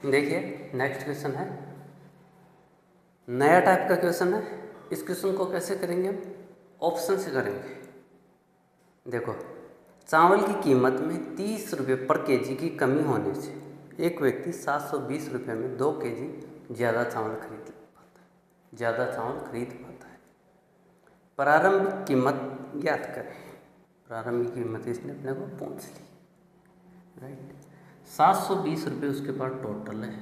देखिए next question है, नया टाइप का क्वेश्चन है। इस क्वेश्चन को कैसे करेंगे हम? ऑप्शन से करेंगे। देखो, चावल की कीमत में 30 रुपये पर केजी की कमी होने से एक व्यक्ति 720 रुपये में 2 केजी ज़्यादा चावल खरीद पाता है। प्रारंभिक कीमत ज्ञात करें। प्रारंभिक कीमत इसने अपने को पूछ ली, राइट। 720 रुपये उसके पास टोटल है,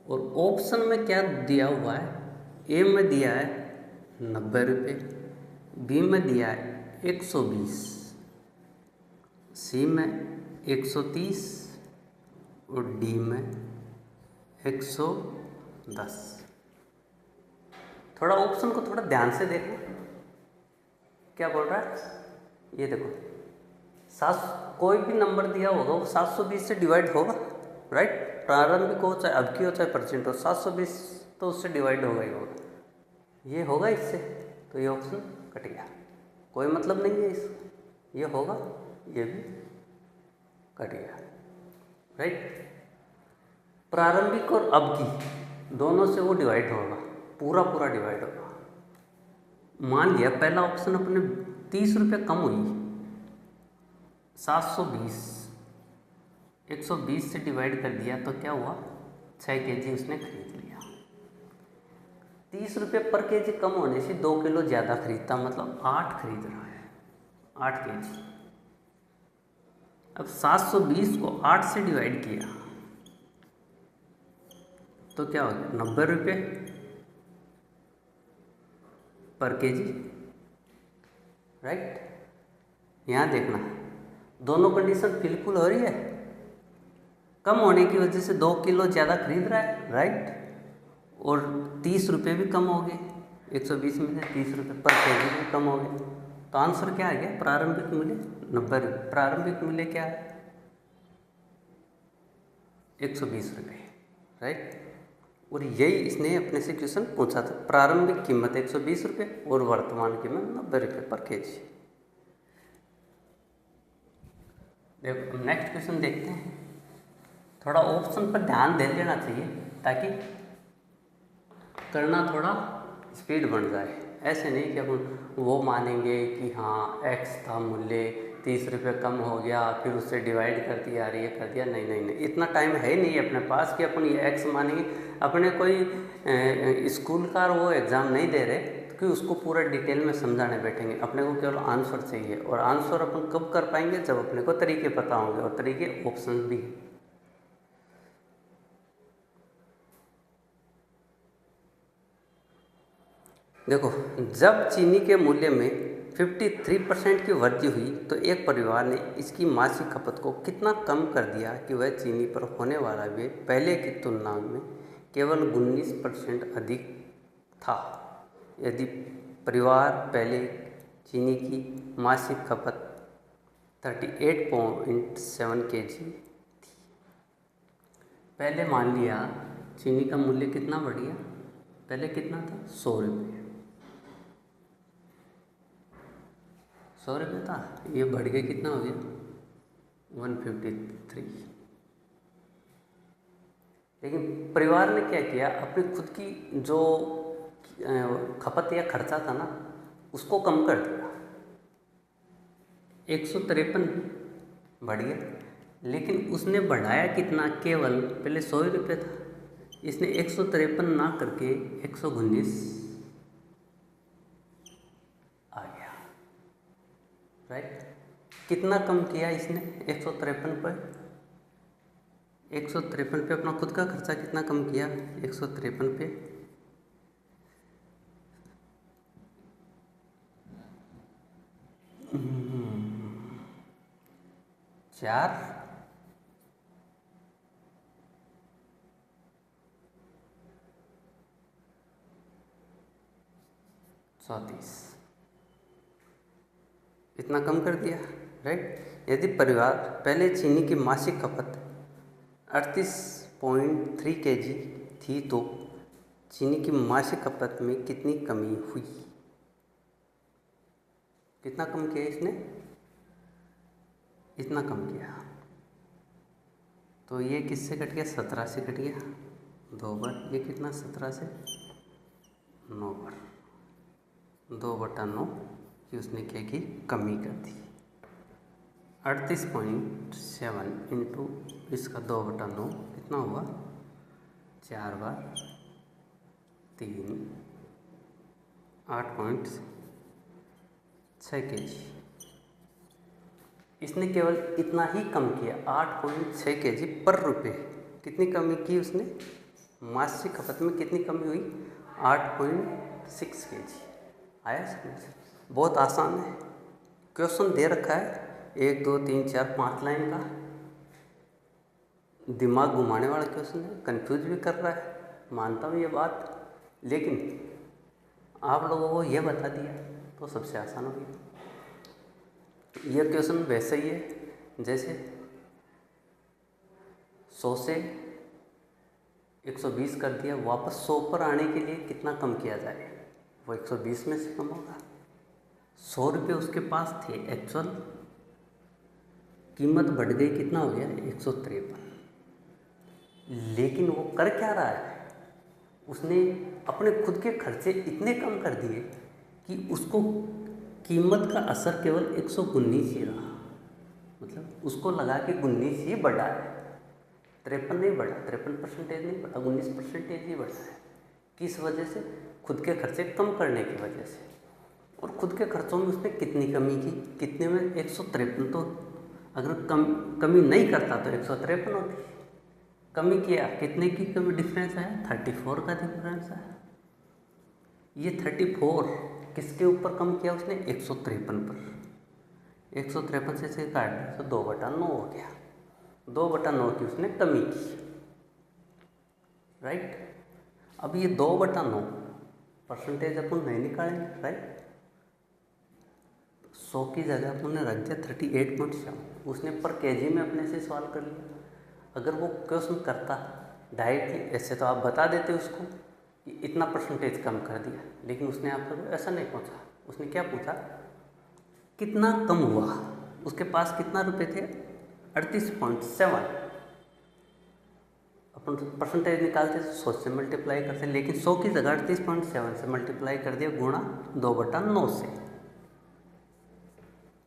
और ऑप्शन में क्या दिया हुआ है? ए में दिया है 90 रुपये, बी में दिया है 120, सी में 130 और डी में 110। थोड़ा ऑप्शन को थोड़ा ध्यान से देखो, क्या बोल रहा है। ये देखो, कोई भी नंबर दिया होगा वो 720 से डिवाइड होगा, राइट। प्रारंभिक हो चाहे अब की हो चाहे परसेंट हो, 720 तो उससे डिवाइड होगा ही होगा। ये होगा इससे, तो ये ऑप्शन कट गया, कोई मतलब नहीं है इसका। ये होगा, ये भी कट गया, राइट। प्रारंभिक और अब की दोनों से वो डिवाइड होगा, पूरा डिवाइड होगा। मान लिया पहला ऑप्शन अपने 30 रुपये कम हुई, 720 120 से डिवाइड कर दिया तो क्या हुआ, 6 केजी उसने खरीद लिया। 30 रुपये पर केजी कम होने से 2 किलो ज़्यादा खरीदता, मतलब 8 खरीद रहा है, 8 केजी। अब 720 को 8 से डिवाइड किया तो क्या हो गया, 90 रुपये पर केजी, राइट। यहाँ देखना, दोनों कंडीशन बिल्कुल हो रही है। कम होने की वजह से 2 किलो ज़्यादा खरीद रहा है, राइट। और 30 रुपये भी कम हो गए, 120 में से 30 रुपये पर केजी भी कम हो गए। तो आंसर क्या आ गया? प्रारंभिक मूल्य 90 रुपये। प्रारंभिक मूल्य क्या है? 120 रुपये, राइट। और यही इसने अपने से क्वेश्चन पूछा था। प्रारंभिक कीमत 120 रुपये और वर्तमान कीमत 90 रुपये पर केजी। देखो नेक्स्ट क्वेश्चन देखते हैं। थोड़ा ऑप्शन पर ध्यान दे लेना चाहिए ताकि करना थोड़ा स्पीड बन जाए। ऐसे नहीं कि अपन वो मानेंगे कि हाँ एक्स था मूल्य, 30 रुपये कम हो गया फिर उससे डिवाइड कर दिया, ये कर दिया। नहीं, इतना टाइम है नहीं अपने पास कि अपन ये एक्स मानेंगे। अपने कोई स्कूल का वो एग्ज़ाम नहीं दे रहे कि उसको पूरा डिटेल में समझाने बैठेंगे। अपने को केवल आंसर चाहिए, और आंसर अपन कब कर पाएंगे? जब अपने को तरीके पता होंगे, और तरीके ऑप्शन भी। देखो, जब चीनी के मूल्य में 53% की वृद्धि हुई तो एक परिवार ने इसकी मासिक खपत को कितना कम कर दिया कि वह चीनी पर होने वाला व्यय पहले की तुलना में केवल 19% अधिक था। यदि परिवार पहले चीनी की मासिक खपत 38.7 kg थी। पहले मान लिया चीनी का मूल्य कितना बढ़ गया, पहले कितना था? 100 रुपये। 100 रुपये था, ये बढ़ के कितना हो गया? 153। लेकिन परिवार ने क्या किया, अपनी खुद की जो खपत या खर्चा था ना, उसको कम कर दिया। 153 बढ़ गया, लेकिन उसने बढ़ाया कितना? केवल पहले 100 रुपये था, इसने 153 ना करके 119 आ गया, राइट। कितना कम किया इसने? 153 पर 153 पे अपना खुद का खर्चा कितना कम किया? 153 पे 4 34 इतना कम कर दिया, राइट। यदि परिवार पहले चीनी की मासिक खपत 38.3 kg थी तो चीनी की मासिक खपत में कितनी कमी हुई? कितना कम किया इसने? इतना कम किया। तो ये किससे कट गया, 17 से कट गया 2 बार, ये कितना 17 से 9 बार, 2/9 की उसने क्या की, कमी कर दी। 38.7 इंटू इसका 2/9 कितना हुआ, 4 बार 3, 8.6 kg। इसने केवल इतना ही कम किया, 8.6 kg पर रुपये। कितनी कमी की उसने, मासिक खपत में कितनी कमी हुई, 8.6 kg। आया समझ, बहुत आसान है। क्वेश्चन दे रखा है 1 2 3 4 5 लाइन का, दिमाग घुमाने वाला क्वेश्चन है, कंफ्यूज भी कर रहा है, मानता हूँ ये बात, लेकिन आप लोगों को ये बता दिया तो सबसे आसान हो गया। ये क्वेश्चन वैसे ही है जैसे 100 से 120 कर दिया, वापस 100 पर आने के लिए कितना कम किया जाए, वो 120 में से कम होगा। 100 रुपये उसके पास थे, एक्चुअल कीमत बढ़ गई, कितना हो गया 153। लेकिन वो कर क्या रहा है, उसने अपने खुद के खर्चे इतने कम कर दिए कि उसको कीमत का असर केवल 119 ही रहा, मतलब उसको लगा कि 19 ही बढ़ा है, 53 नहीं बढ़ा, 53% नहीं बढ़ा, 19% ही बढ़ा है। किस वजह से, खुद के खर्चे कम करने की वजह से। और खुद के खर्चों में उसने कितनी कमी की, कितने में, 153। तो अगर कमी नहीं करता तो 153 होती, कमी किया, कितने की कमी डिफरेंस है, 34 का डिफरेंस है। ये 34 किसके ऊपर कम किया उसने, 153 पर। 153 से काट दिया तो 2/9 हो गया, 2/9 की उसने कमी की, राइट। अब ये 2/9 परसेंटेज अपन नहीं निकालेंगे, राइट। 100 की जगह अपन ने रख दिया 38.7, उसने पर केजी में अपने से सवाल कर लिया। अगर वो क्वेश्चन करता डायरेक्टली ऐसे तो आप बता देते उसको कि इतना परसेंटेज कम कर दिया, लेकिन उसने आपको ऐसा नहीं पूछा। उसने क्या पूछा, कितना कम हुआ, उसके पास कितना रुपए थे, 38.7। अपन परसेंटेज निकालते तो 100 से मल्टीप्लाई करते, लेकिन 100 की जगह 38.7 से मल्टीप्लाई कर दिया, गुणा 2/9 से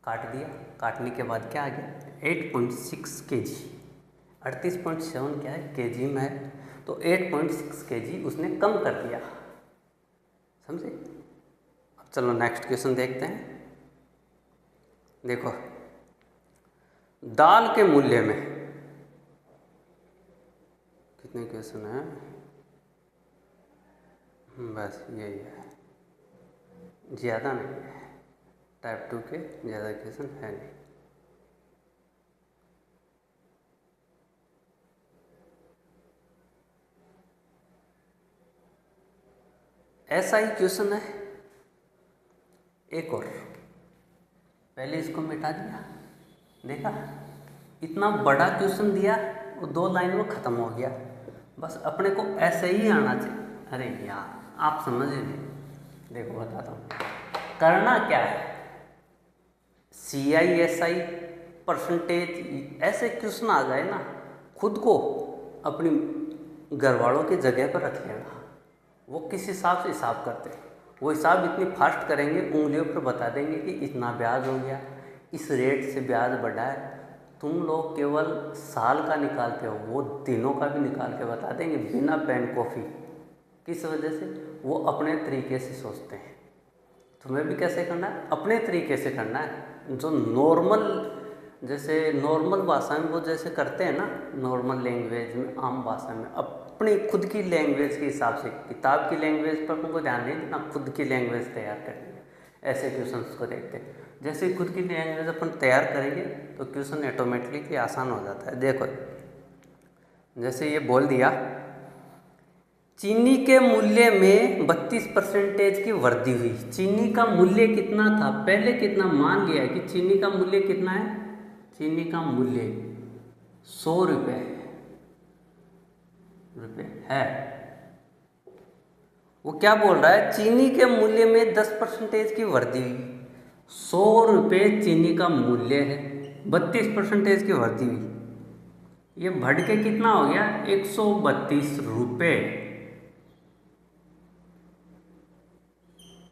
काट दिया। काटने के बाद क्या आ गया, 8.6 kg। 38.7 क्या है, केजी में है, तो 8.6 kg उसने कम कर दिया, समझे। अब चलो नेक्स्ट क्वेश्चन देखते हैं। देखो, दाल के मूल्य में कितने क्वेश्चन है, बस यही है, ज़्यादा नहीं है, टाइप 2 के ज़्यादा क्वेश्चन है नहीं। ऐसा ही क्वेश्चन है एक और, पहले इसको मिटा दिया, देखा, इतना बड़ा क्वेश्चन दिया और 2 लाइन में ख़त्म हो गया। बस अपने को ऐसे ही आना चाहिए। अरे यार आप समझ नहीं, देखो बताता हूँ करना क्या है। CISI परसेंटेज ऐसे क्वेश्चन आ जाए ना, खुद को अपनी घर वालों की जगह पर रख लेना। वो किस हिसाब से हिसाब करते हैं, वो हिसाब इतनी फास्ट करेंगे, उंगलियों पर बता देंगे कि इतना ब्याज हो गया, इस रेट से ब्याज बढ़ा है। तुम लोग केवल साल का निकालते हो, वो दिनों का भी निकाल के बता देंगे बिना पेन कॉफ़ी। किस वजह से, वो अपने तरीके से सोचते हैं। तुम्हें भी कैसे करना है, अपने तरीके से करना है। जो नॉर्मल, जैसे नॉर्मल भाषा में वो जैसे करते हैं ना, नॉर्मल लैंग्वेज में, आम भाषा में, अपनी खुद की लैंग्वेज के हिसाब से, किताब की लैंग्वेज पर तुमको ध्यान नहीं देना, खुद की लैंग्वेज तैयार करनी है। ऐसे क्वेश्चंस को देखते हैं, जैसे खुद की लैंग्वेज अपन तैयार करेंगे तो क्वेश्चन ऑटोमेटिकली आसान हो जाता है। देखो, जैसे ये बोल दिया, चीनी के मूल्य में 32% की वृद्धि हुई। चीनी का मूल्य कितना था, पहले कितना मान लिया है कि चीनी का मूल्य कितना है, चीनी का मूल्य 100 रुपये है। वो क्या बोल रहा है, चीनी के मूल्य में 10% की वृद्धि हुई। 100 रुपये चीनी का मूल्य है, 32% की वृद्धि हुई। ये बढ़ के कितना हो गया 132 रुपये,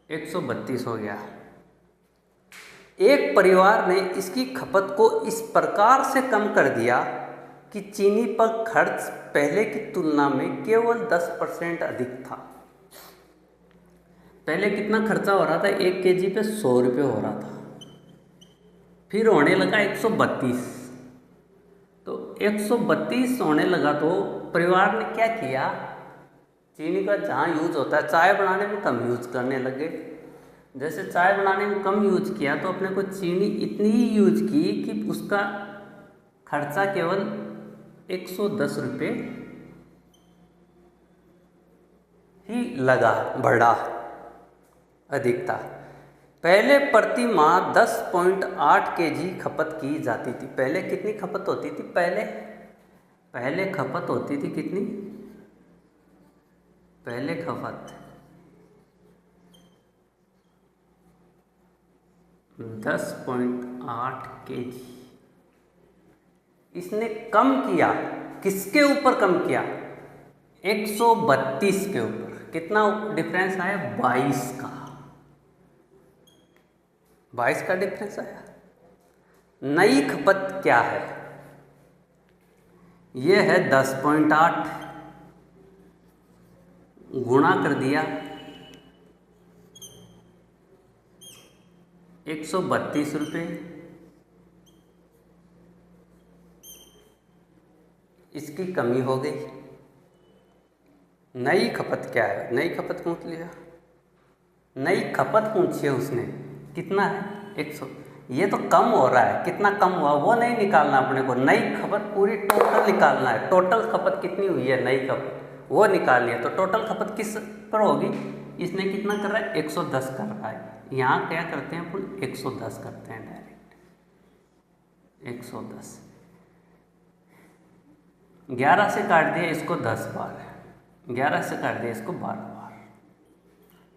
132 हो गया। एक परिवार ने इसकी खपत को इस प्रकार से कम कर दिया कि चीनी पर खर्च पहले की तुलना में केवल 10% अधिक था। पहले कितना खर्चा हो रहा था, 1 केजी पे 100 रुपये हो रहा था, फिर होने लगा 132। तो 132 होने लगा तो परिवार ने क्या किया, चीनी का जहाँ यूज होता है चाय बनाने में कम यूज करने लगे। जैसे चाय बनाने में कम यूज किया तो अपने को चीनी इतनी ही यूज की कि उसका खर्चा केवल 110 रुपये ही लगा, बढ़ा, अधिक था। पहले प्रति माह 10.8 केजी खपत की जाती थी। पहले कितनी खपत होती थी, पहले खपत होती थी कितनी, पहले खपत 10.8 केजी। इसने कम किया, किसके ऊपर कम किया, 132 के ऊपर। कितना डिफरेंस आया, 22 का, 22 का डिफरेंस आया। नई खपत क्या है, ये है 10.8 गुणा कर दिया 132 रुपये, इसकी कमी हो गई। नई खपत क्या है, नई खपत पूछ लिया, नई खपत पूछी है उसने, कितना है 100। ये तो कम हो रहा है, कितना कम हुआ वो नहीं निकालना अपने को, नई खपत पूरी टोटल निकालना है। टोटल खपत कितनी हुई है, नई खपत वो निकालनी है। तो टोटल खपत किस पर होगी, इसने कितना कर रहा है 110 कर रहा है। यहाँ क्या करते हैं अपन 110 करते हैं डायरेक्ट, 110 11 से काट दिया इसको 10 बार, 11 से काट दिया इसको 12 बार।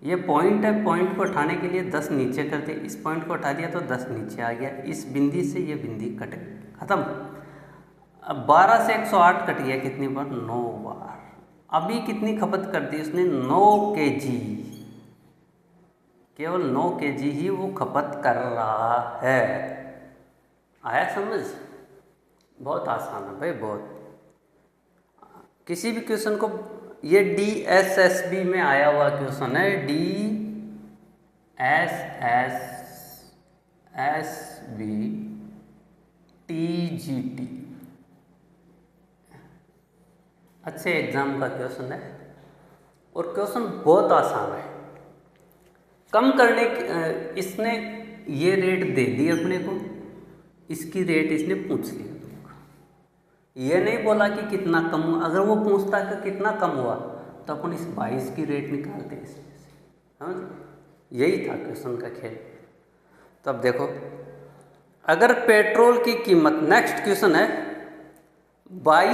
ये पॉइंट है, पॉइंट को उठाने के लिए 10 नीचे कर दिया, इस पॉइंट को उठा दिया तो 10 नीचे आ गया। इस बिंदी से ये बिंदी कट गई, खत्म। अब 12 से 108 कट गया कितनी बार, 9 बार। अभी कितनी खपत कर दी उसने, 9 केजी, केवल 9 केजी ही वो खपत कर रहा है। आया समझ, बहुत आसान है भाई, बहुत। किसी भी क्वेश्चन को, ये DSSB में आया हुआ क्वेश्चन है, DSSB TGT, अच्छे एग्जाम का क्वेश्चन है और क्वेश्चन बहुत आसान है। कम करने की इसने ये रेट दे दी अपने को, इसकी रेट इसने पूछ लिया। ये नहीं बोला कि कितना कम हुआ, अगर वो पूछता कि कितना कम हुआ तो अपन इस 22 की रेट निकालते इसमें से, समझ। यही था क्वेश्चन का खेल। तो अब देखो, अगर पेट्रोल की कीमत, नेक्स्ट क्वेश्चन है 22